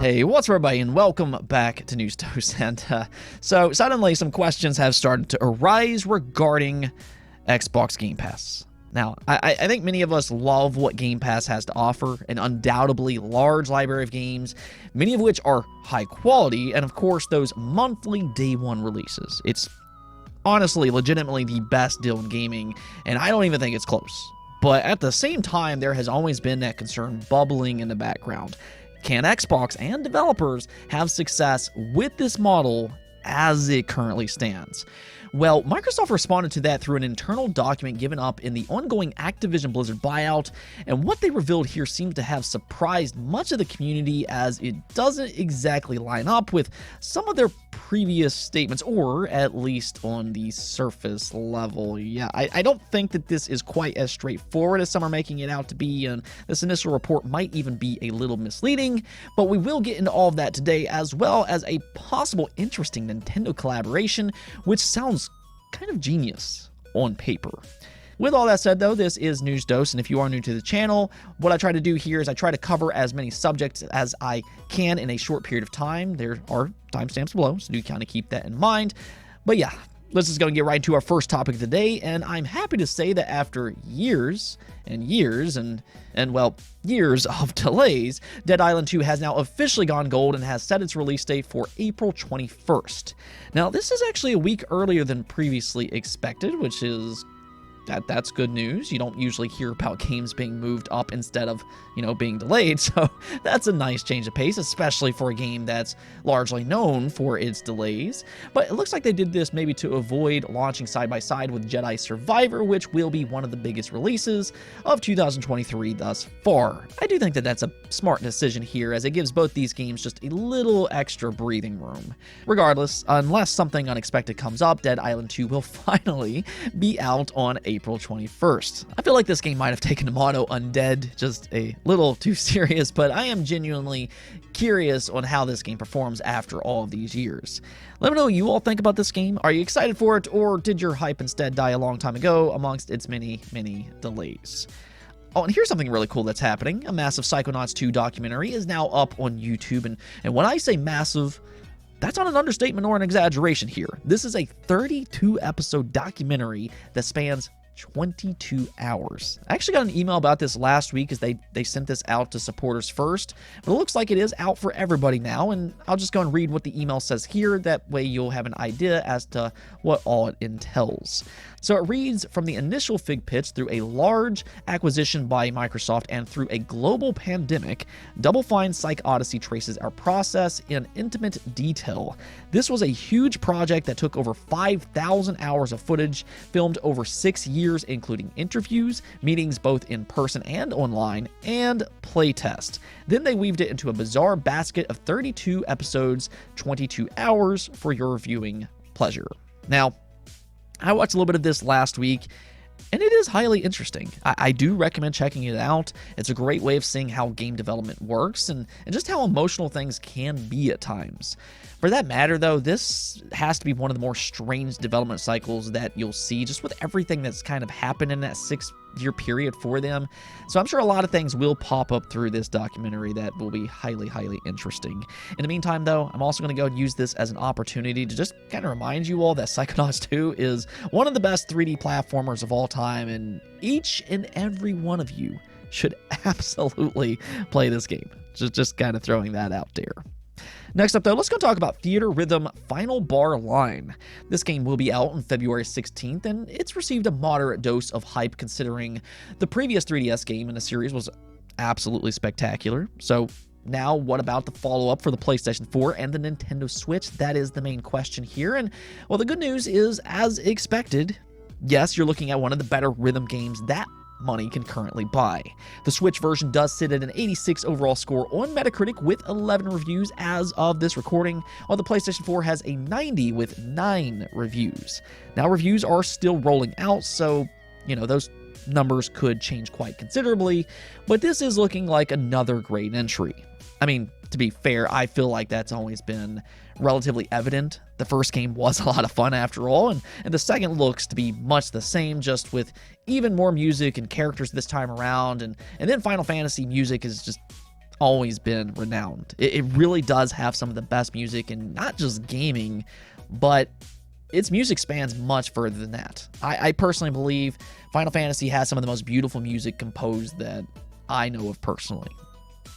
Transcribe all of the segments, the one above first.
Hey, what's up, everybody, and welcome back to News Toast. And so suddenly some questions have started to arise regarding Xbox Game Pass. Now, I think many of us love what Game Pass has to offer, an undoubtedly large library of games, many of which are high quality, and of course those monthly day one releases. It's honestly, legitimately the best deal in gaming, and I don't even think it's close. But at the same time, there has always been that concern bubbling in the background. Can Xbox and developers have success with this model as it currently stands? Well, Microsoft responded to that through an internal document given up in the ongoing Activision Blizzard buyout, and what they revealed here seems to have surprised much of the community, as it doesn't exactly line up with some of their previous statements, or at least on the surface level. Yeah, I don't think that this is quite as straightforward as some are making it out to be, and this initial report might even be a little misleading, but we will get into all of that today, as well as a possible interesting Nintendo collaboration, which sounds kind of genius on paper. With all that said, though, this is News Dose, and if you are new to the channel, what I try to do here is I try to cover as many subjects as I can in a short period of time. There are timestamps below, so do kind of keep that in mind. But yeah, let's just go and get right into our first topic of the day, and I'm happy to say that after years and years and years of delays, Dead Island 2 has now officially gone gold and has set its release date for April 21st. Now, this is actually a week earlier than previously expected, which is that's good news. You don't usually hear about games being moved up instead of, being delayed, so that's a nice change of pace, especially for a game that's largely known for its delays. But it looks like they did this maybe to avoid launching side by side with Jedi Survivor, which will be one of the biggest releases of 2023 thus far. I do think that that's a smart decision here, as it gives both these games just a little extra breathing room. Regardless, unless something unexpected comes up, Dead Island 2 will finally be out on April 21st. I feel like this game might have taken the motto Undead just a little too serious, but I am genuinely curious on how this game performs after all of these years. Let me know what you all think about this game. Are you excited for it, or did your hype instead die a long time ago amongst its many delays? Oh, and here's something really cool that's happening. A massive Psychonauts 2 documentary is now up on YouTube, and when I say massive, that's not an understatement or an exaggeration here. This is a 32-episode documentary that spans 22 hours. I actually got an email about this last week, as they sent this out to supporters first, but it looks like it is out for everybody now, and I'll just go and read what the email says here. That way you'll have an idea as to what all it entails. So it reads, from the initial fig pitch through a large acquisition by Microsoft and through a global pandemic, Double Fine Psych Odyssey traces our process in intimate detail. This was a huge project that took over 5,000 hours of footage, filmed over 6 years, including interviews, meetings both in person and online, and playtest. Then they weaved it into a bizarre basket of 32 episodes, 22 hours for your viewing pleasure. Now, I watched a little bit of this last week, and it is highly interesting. I do recommend checking it out. It's a great way of seeing how game development works and just how emotional things can be at times. For that matter, though, this has to be one of the more strange development cycles that you'll see, just with everything that's kind of happened in that 6-year period for them. So I'm sure a lot of things will pop up through this documentary that will be highly interesting. In the meantime, though, I'm also going to go and use this as an opportunity to just kind of remind you all that Psychonauts 2 is one of the best 3D platformers of all time, and each and every one of you should absolutely play this game. Just kind of throwing that out there. Next up, though, let's go talk about Theatrythm Final Bar Line. This game will be out on February 16th, and it's received a moderate dose of hype considering the previous 3DS game in the series was absolutely spectacular. So now, what about the follow-up for the PlayStation 4 and the Nintendo Switch? That is the main question here, and well, the good news is, as expected, yes, you're looking at one of the better rhythm games that money can currently buy. The Switch version does sit at an 86 overall score on Metacritic with 11 reviews as of this recording, while the PlayStation 4 has a 90 with 9 reviews. Now, reviews are still rolling out, so, those numbers could change quite considerably, but this is looking like another great entry. I mean, to be fair, I feel like that's always been relatively evident. The first game was a lot of fun after all, and the second looks to be much the same, just with even more music and characters this time around, and then Final Fantasy music is just always been renowned. It really does have some of the best music in not just gaming, but its music spans much further than that. I personally believe Final Fantasy has some of the most beautiful music composed that I know of personally.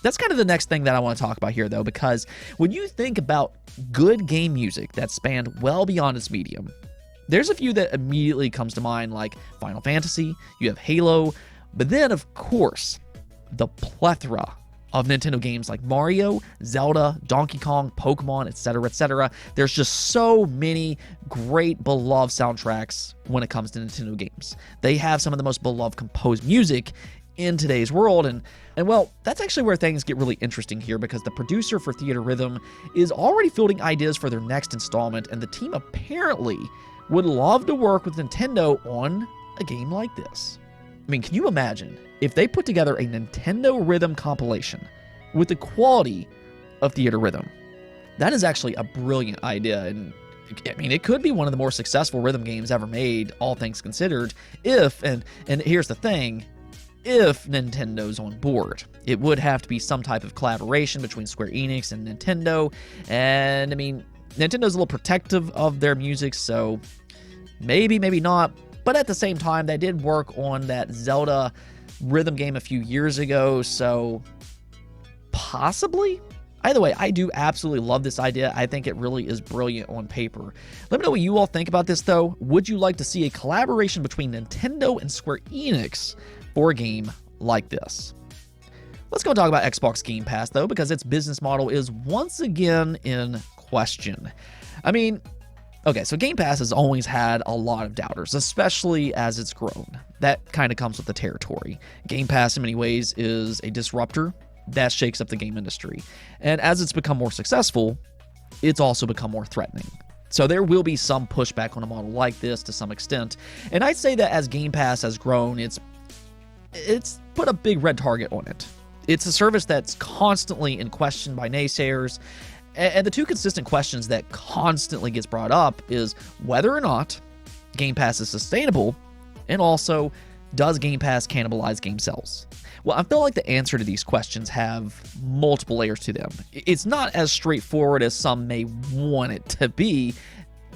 That's kind of the next thing that I want to talk about here, though, because when you think about good game music that spanned well beyond its medium, there's a few that immediately comes to mind, like Final Fantasy, you have Halo, but then, of course, the plethora of Nintendo games like Mario, Zelda, Donkey Kong, Pokemon, etc., etc. There's just so many great beloved soundtracks when it comes to Nintendo games. They have some of the most beloved composed music in today's world, and well, that's actually where things get really interesting here, because the producer for Theatrythm is already fielding ideas for their next installment, and the team apparently would love to work with Nintendo on a game like this. I mean, can you imagine if they put together a Nintendo Rhythm compilation with the quality of Theatrythm? That is actually a brilliant idea, and I mean, it could be one of the more successful rhythm games ever made, all things considered, if, and here's the thing, if Nintendo's on board. It would have to be some type of collaboration between Square Enix and Nintendo, and I mean, Nintendo's a little protective of their music, so maybe not. But at the same time, they did work on that Zelda rhythm game a few years ago, so possibly? Either way, I do absolutely love this idea. I think it really is brilliant on paper. Let me know what you all think about this, though. Would you like to see a collaboration between Nintendo and Square Enix for a game like this? Let's go talk about Xbox Game Pass, though, because its business model is once again in question. I mean, okay, so Game Pass has always had a lot of doubters, especially as it's grown. That kind of comes with the territory. Game Pass, in many ways, is a disruptor that shakes up the game industry. And as it's become more successful, it's also become more threatening. So there will be some pushback on a model like this to some extent. And I'd say that as Game Pass has grown, it's put a big red target on it. It's a service that's constantly in question by naysayers. And the two consistent questions that constantly gets brought up is whether or not Game Pass is sustainable, and also, does Game Pass cannibalize game sales? Well, I feel like the answer to these questions have multiple layers to them. It's not as straightforward as some may want it to be.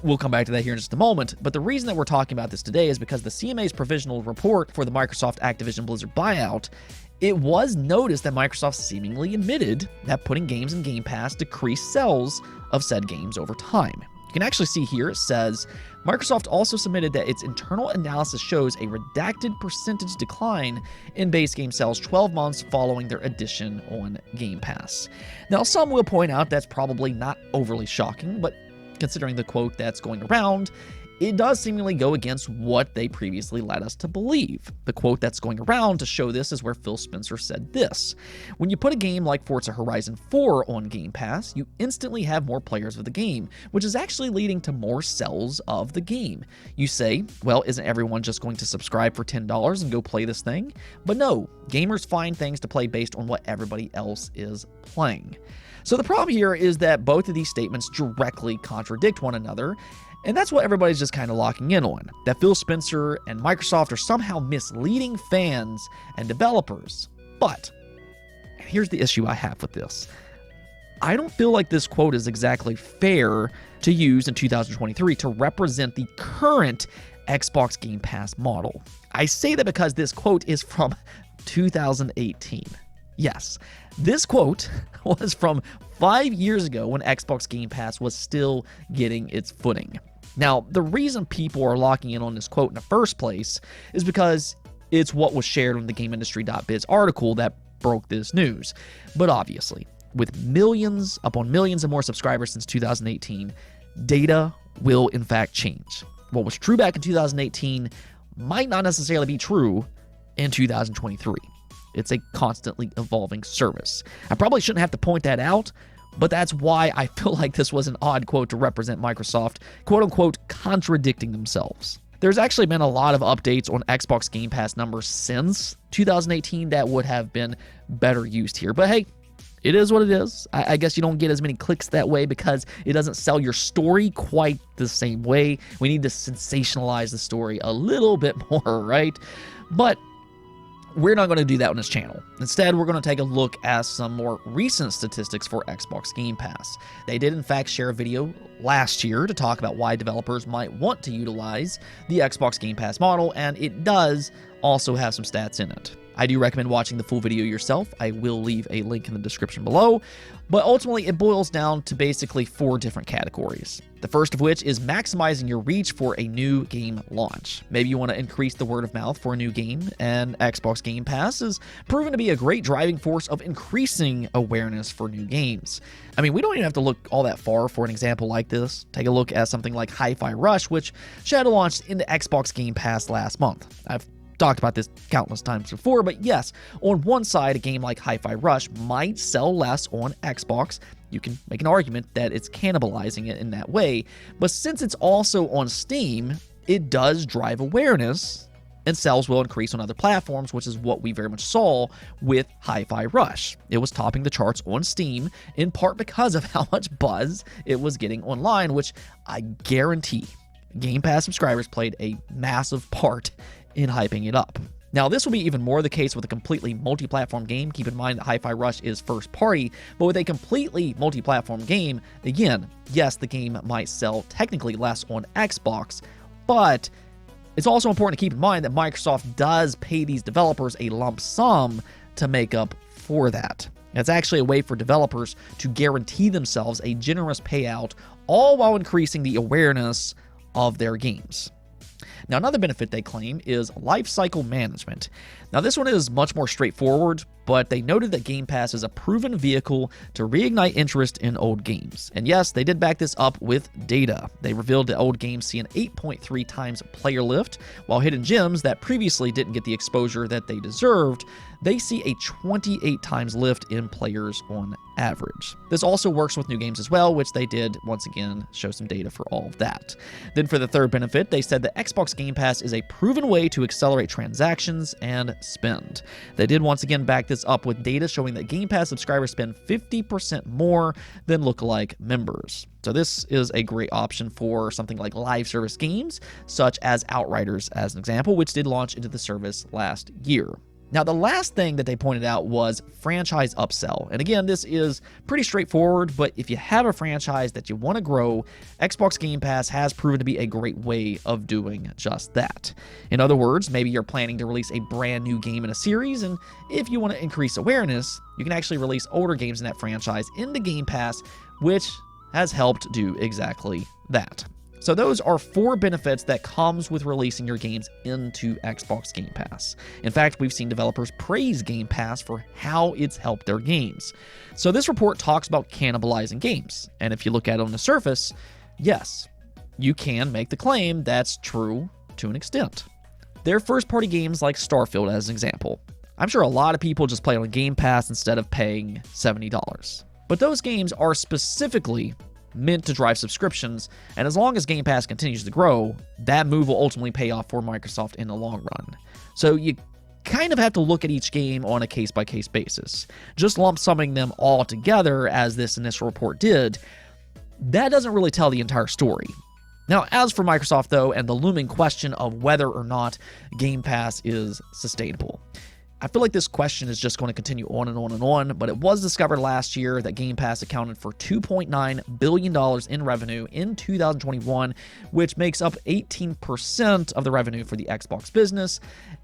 We'll come back to that here in just a moment, but the reason that we're talking about this today is because the CMA's provisional report for the Microsoft Activision Blizzard buyout, it was noticed that Microsoft seemingly admitted that putting games in Game Pass decreased sales of said games over time. You can actually see here, it says, Microsoft also submitted that its internal analysis shows a redacted percentage decline in base game sales 12 months following their addition on Game Pass. Now, some will point out that's probably not overly shocking, but considering the quote that's going around, it does seemingly go against what they previously led us to believe. The quote that's going around to show this is where Phil Spencer said this: "When you put a game like Forza Horizon 4 on Game Pass, you instantly have more players of the game, which is actually leading to more sales of the game. You say, well, isn't everyone just going to subscribe for $10 and go play this thing? But no, gamers find things to play based on what everybody else is playing." So the problem here is that both of these statements directly contradict one another, and that's what everybody's just kind of locking in on, that Phil Spencer and Microsoft are somehow misleading fans and developers. But here's the issue I have with this. I don't feel like this quote is exactly fair to use in 2023 to represent the current Xbox Game Pass model. I say that because this quote is from 2018. Yes, this quote was from 5 years ago when Xbox Game Pass was still getting its footing. Now, the reason people are locking in on this quote in the first place is because it's what was shared on the GameIndustry.biz article that broke this news. But obviously, with millions upon millions of more subscribers since 2018, data will in fact change. What was true back in 2018 might not necessarily be true in 2023. It's a constantly evolving service. I probably shouldn't have to point that out, but that's why I feel like this was an odd quote to represent Microsoft, quote-unquote, contradicting themselves. There's actually been a lot of updates on Xbox Game Pass numbers since 2018 that would have been better used here. But hey, it is what it is. I guess you don't get as many clicks that way because it doesn't sell your story quite the same way. We need to sensationalize the story a little bit more, right? But we're not going to do that on this channel. Instead, we're going to take a look at some more recent statistics for Xbox Game Pass. They did, in fact, share a video last year to talk about why developers might want to utilize the Xbox Game Pass model, and it does also have some stats in it. I do recommend watching the full video yourself. I will leave a link in the description below, but ultimately it boils down to basically 4 different categories. The first of which is maximizing your reach for a new game launch. Maybe you want to increase the word of mouth for a new game, and Xbox Game Pass has proven to be a great driving force of increasing awareness for new games. I mean, we don't even have to look all that far for an example like this. Take a look at something like Hi-Fi Rush, which Shadow launched into Xbox Game Pass last month. I've talked about this countless times before, but yes, on one side, a game like Hi-Fi Rush might sell less on Xbox. You can make an argument that it's cannibalizing it in that way, but since it's also on Steam, it does drive awareness, and sales will increase on other platforms, which is what we very much saw with Hi-Fi Rush. It was topping the charts on Steam, in part because of how much buzz it was getting online, which I guarantee Game Pass subscribers played a massive part in hyping it up. Now, this will be even more the case with a completely multi-platform game. Keep in mind that Hi-Fi Rush is first party, but with a completely multi-platform game, again, yes, the game might sell technically less on Xbox, but it's also important to keep in mind that Microsoft does pay these developers a lump sum to make up for that. It's actually a way for developers to guarantee themselves a generous payout, all while increasing the awareness of their games. Now, another benefit they claim is lifecycle management. Now, this one is much more straightforward, but they noted that Game Pass is a proven vehicle to reignite interest in old games. And yes, they did back this up with data. They revealed that old games see an 8.3 times player lift, while hidden gems that previously didn't get the exposure that they deserved, they see a 28 times lift in players on average. This also works with new games as well, which they did, once again, show some data for all of that. Then for the third benefit, they said that Xbox Game Pass is a proven way to accelerate transactions and spend. They did once again back this up with data showing that Game Pass subscribers spend 50% more than lookalike members. So this is a great option for something like live service games, such as Outriders as an example, which did launch into the service last year. Now, the last thing that they pointed out was franchise upsell. And again, this is pretty straightforward, but if you have a franchise that you want to grow, Xbox Game Pass has proven to be a great way of doing just that. In other words, maybe you're planning to release a brand new game in a series, and if you want to increase awareness, you can actually release older games in that franchise into Game Pass, which has helped do exactly that. So those are 4 benefits that comes with releasing your games into Xbox Game Pass. In fact, we've seen developers praise Game Pass for how it's helped their games. So this report talks about cannibalizing games. And if you look at it on the surface, yes, you can make the claim that's true to an extent. There are first-party games like Starfield as an example. I'm sure a lot of people just play on Game Pass instead of paying $70. But those games are specifically meant to drive subscriptions, and as long as Game Pass continues to grow, that move will ultimately pay off for Microsoft in the long run. So you kind of have to look at each game on a case-by-case basis. Just lump summing them all together, as this initial report did, that doesn't really tell the entire story. Now, as for Microsoft, though, and the looming question of whether or not Game Pass is sustainable, I feel like this question is just going to continue on and on and on, but it was discovered last year that Game Pass accounted for $2.9 billion in revenue in 2021, which makes up 18% of the revenue for the Xbox business.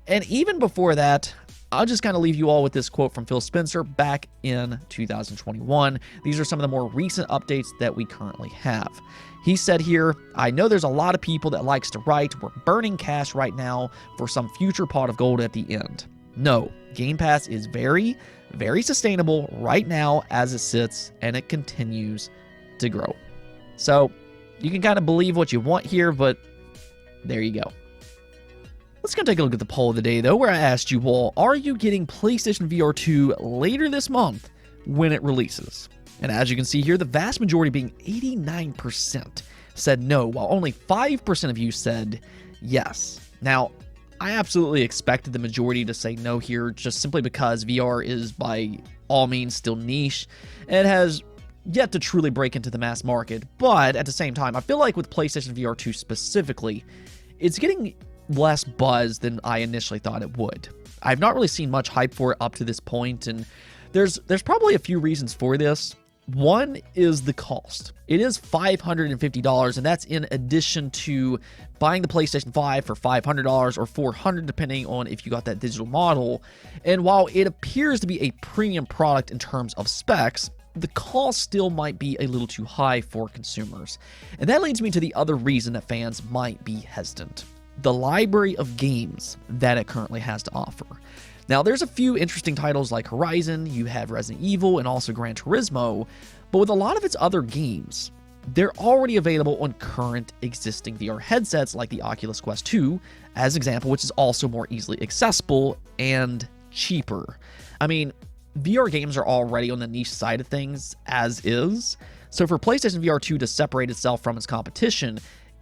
And even before that, I'll just kind of leave you all with this quote from Phil Spencer back in 2021. These are some of the more recent updates that we currently have. He said here, "I know there's a lot of people that likes to write, we're burning cash right now for some future pot of gold at the end. No, Game Pass is very, very sustainable right now as it sits, and it continues to grow." So you can kind of believe what you want here, but there you go. Let's go take a look at the poll of the day, though, where I asked you all, are you getting PlayStation VR 2 later this month when it releases? And as you can see here, the vast majority, being 89%, said no, while only 5% of you said yes. Now, I absolutely expected the majority to say no here, just simply because VR is by all means still niche and has yet to truly break into the mass market. But at the same time, I feel like with PlayStation VR 2 specifically, it's getting less buzz than I initially thought it would. I've not really seen much hype for it up to this point, and there's probably a few reasons for this. One is the cost. It is $550, and that's in addition to buying the PlayStation 5 for $500 or $400, depending on if you got that digital model. And while it appears to be a premium product in terms of specs, the cost still might be a little too high for consumers. And that leads me to the other reason that fans might be hesitant: the library of games that it currently has to offer. Now, there's a few interesting titles like Horizon, you have Resident Evil, and also Gran Turismo, but with a lot of its other games, they're already available on current existing VR headsets like the Oculus Quest 2, as example, which is also more easily accessible and cheaper. I mean, VR games are already on the niche side of things as is, so for PlayStation VR 2 to separate itself from its competition,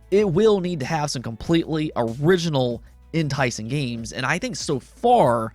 it will need to have some completely original, enticing games, and I think so far,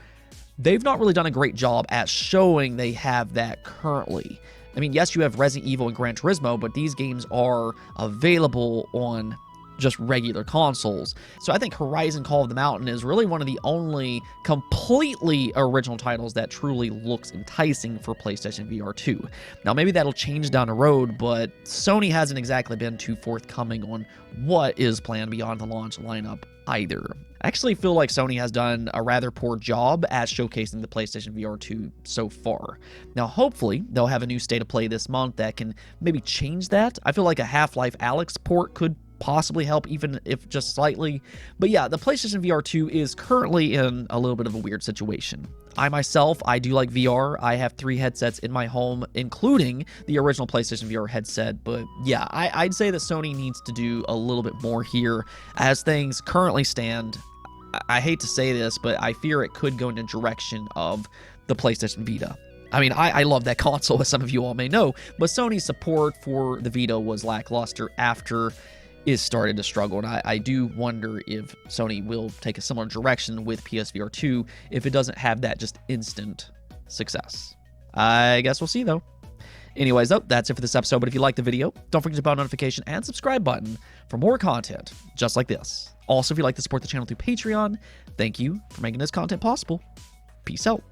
they've not really done a great job at showing they have that currently. I mean, yes, you have Resident Evil and Gran Turismo, but these games are available on just regular consoles. So I think Horizon Call of the Mountain is really one of the only completely original titles that truly looks enticing for PlayStation VR 2. Now, maybe that'll change down the road, but Sony hasn't exactly been too forthcoming on what is planned beyond the launch lineup either. I actually feel like Sony has done a rather poor job at showcasing the PlayStation VR 2 so far. Now, hopefully, they'll have a new State of Play this month that can maybe change that. I feel like a Half-Life Alyx port could possibly help, even if just slightly. But yeah, the PlayStation VR 2 is currently in a little bit of a weird situation. I do like VR. I have 3 headsets in my home, including the original PlayStation VR headset. But yeah, I'd say that Sony needs to do a little bit more here. As things currently stand, I hate to say this, but I fear it could go in the direction of the PlayStation Vita. I mean, I love that console, as some of you all may know, but Sony's support for the Vita was lackluster after it started to struggle, and I do wonder if Sony will take a similar direction with PSVR 2 if it doesn't have that just instant success. I guess we'll see, though. Anyways, though, that's it for this episode, but if you liked the video, don't forget to bell notification and subscribe button for more content just like this. Also, if you'd like to support the channel through Patreon, thank you for making this content possible. Peace out.